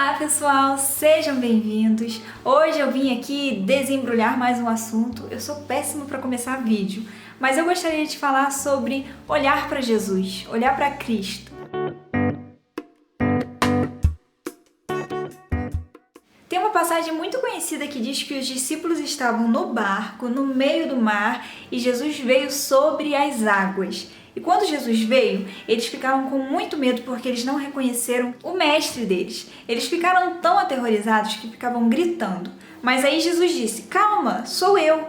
Olá pessoal, sejam bem-vindos! Hoje eu vim aqui desembrulhar mais um assunto. Eu sou péssima para começar vídeo, mas eu gostaria de falar sobre olhar para Jesus, olhar para Cristo. Tem uma passagem muito conhecida que diz que os discípulos estavam no barco, no meio do mar, e Jesus veio sobre as águas. E quando Jesus veio, eles ficaram com muito medo porque eles não reconheceram o mestre deles. Eles ficaram tão aterrorizados que ficavam gritando. Mas aí Jesus disse: "Calma, sou eu."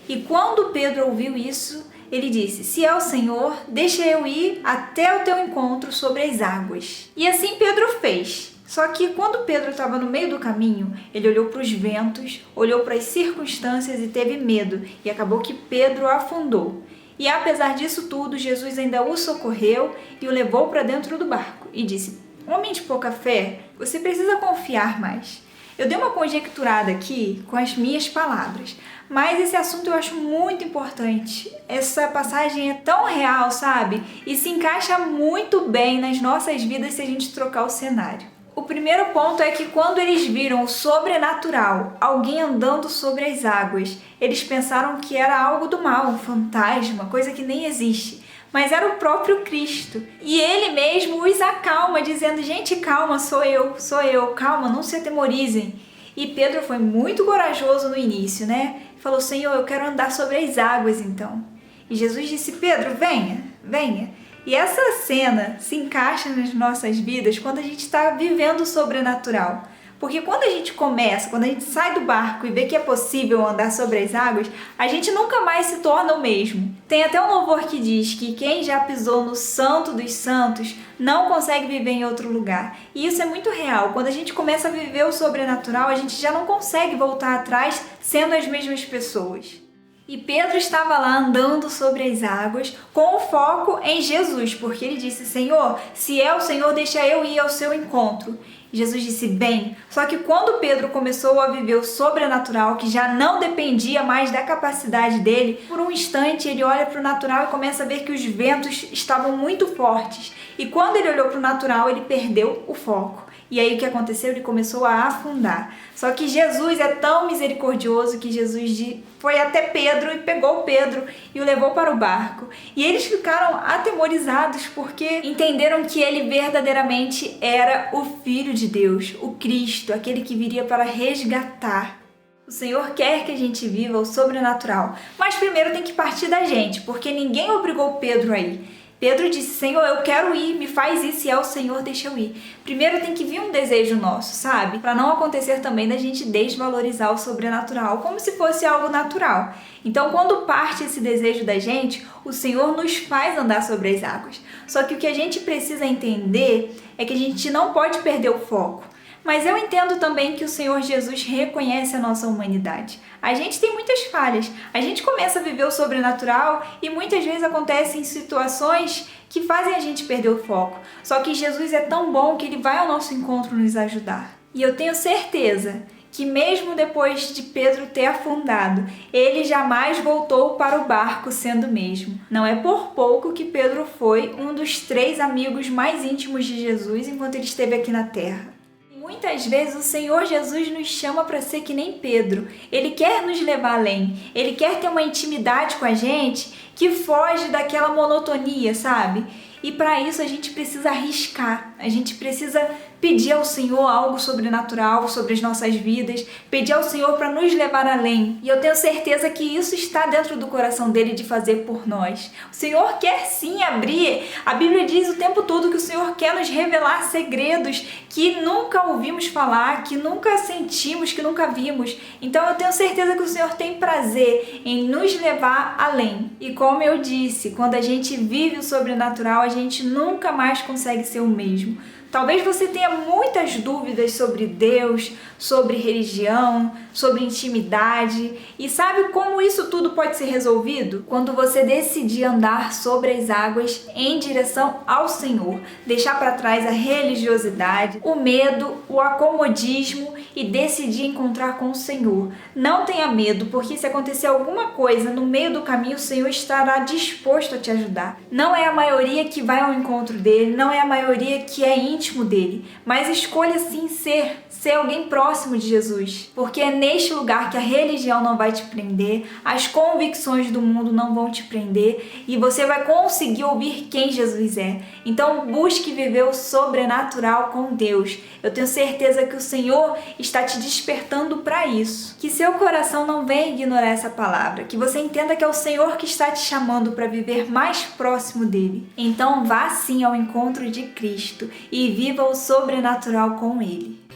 E quando Pedro ouviu isso, ele disse: "Se é o Senhor, deixa eu ir até o teu encontro sobre as águas." E assim Pedro fez. Só que quando Pedro estava no meio do caminho, ele olhou para os ventos, olhou para as circunstâncias e teve medo. E acabou que Pedro afundou. E apesar disso tudo, Jesus ainda o socorreu e o levou para dentro do barco e disse: "Homem de pouca fé, você precisa confiar mais." Eu dei uma conjecturada aqui com as minhas palavras, mas esse assunto eu acho muito importante. Essa passagem é tão real, sabe? E se encaixa muito bem nas nossas vidas se a gente trocar o cenário. O primeiro ponto é que quando eles viram o sobrenatural, alguém andando sobre as águas, eles pensaram que era algo do mal, um fantasma, coisa que nem existe. Mas era o próprio Cristo. E ele mesmo os acalma, dizendo: "Gente, calma, sou eu, calma, não se atemorizem." E Pedro foi muito corajoso no início, né? Falou: "Senhor, eu quero andar sobre as águas então." E Jesus disse: "Pedro, venha, venha." E essa cena se encaixa nas nossas vidas quando a gente está vivendo o sobrenatural. Porque quando a gente começa, quando a gente sai do barco e vê que é possível andar sobre as águas, a gente nunca mais se torna o mesmo. Tem até um louvor que diz que quem já pisou no Santo dos Santos não consegue viver em outro lugar. E isso é muito real. Quando a gente começa a viver o sobrenatural, a gente já não consegue voltar atrás sendo as mesmas pessoas. E Pedro estava lá andando sobre as águas com o foco em Jesus, porque ele disse: "Senhor, se é o Senhor, deixa eu ir ao seu encontro." E Jesus disse: "Bem." Só que quando Pedro começou a viver o sobrenatural, que já não dependia mais da capacidade dele, por um instante ele olha para o natural e começa a ver que os ventos estavam muito fortes. E quando ele olhou para o natural, ele perdeu o foco. E aí o que aconteceu? Ele começou a afundar. Só que Jesus é tão misericordioso que Jesus foi até Pedro e pegou Pedro e o levou para o barco. E eles ficaram atemorizados porque entenderam que ele verdadeiramente era o Filho de Deus, o Cristo, aquele que viria para resgatar. O Senhor quer que a gente viva o sobrenatural, mas primeiro tem que partir da gente, porque ninguém obrigou Pedro a ir. Pedro disse: "Senhor, eu quero ir, me faz isso, se é o Senhor, deixa eu ir." Primeiro tem que vir um desejo nosso, sabe? Para não acontecer também da gente desvalorizar o sobrenatural, como se fosse algo natural. Então, quando parte esse desejo da gente, o Senhor nos faz andar sobre as águas. Só que o que a gente precisa entender é que a gente não pode perder o foco. Mas eu entendo também que o Senhor Jesus reconhece a nossa humanidade. A gente tem muitas falhas. A gente começa a viver o sobrenatural e muitas vezes acontecem situações que fazem a gente perder o foco. Só que Jesus é tão bom que Ele vai ao nosso encontro nos ajudar. E eu tenho certeza que mesmo depois de Pedro ter afundado, ele jamais voltou para o barco sendo o mesmo. Não é por pouco que Pedro foi um dos 3 amigos mais íntimos de Jesus enquanto ele esteve aqui na terra. Muitas vezes o Senhor Jesus nos chama para ser que nem Pedro. Ele quer nos levar além. Ele quer ter uma intimidade com a gente que foge daquela monotonia, sabe? E para isso a gente precisa arriscar. A gente precisa pedir ao Senhor algo sobrenatural sobre as nossas vidas, pedir ao Senhor para nos levar além. E eu tenho certeza que isso está dentro do coração dele de fazer por nós. O Senhor quer sim abrir. A Bíblia diz o tempo todo que o Senhor quer nos revelar segredos que nunca ouvimos falar, que nunca sentimos, que nunca vimos. Então eu tenho certeza que o Senhor tem prazer em nos levar além. E como eu disse, quando a gente vive o sobrenatural, a gente nunca mais consegue ser o mesmo. Talvez você tenha muitas dúvidas sobre Deus, sobre religião, sobre intimidade. E sabe como isso tudo pode ser resolvido? Quando você decidir andar sobre as águas em direção ao Senhor. Deixar para trás a religiosidade, o medo, o acomodismo e decidir encontrar com o Senhor. Não tenha medo, porque se acontecer alguma coisa no meio do caminho, o Senhor estará disposto a te ajudar. Não é a maioria que vai ao encontro dele, não é a maioria que é íntimo dele, mas escolha sim ser alguém próximo de Jesus, porque é neste lugar que a religião não vai te prender, as convicções do mundo não vão te prender e você vai conseguir ouvir quem Jesus é. Então busque viver o sobrenatural com Deus. Eu tenho certeza que o Senhor está te despertando para isso. Que seu coração não venha ignorar essa palavra, que você entenda que é o Senhor que está te chamando para viver mais próximo dele. Então vá sim ao encontro de Cristo e viva o sobrenatural com ele.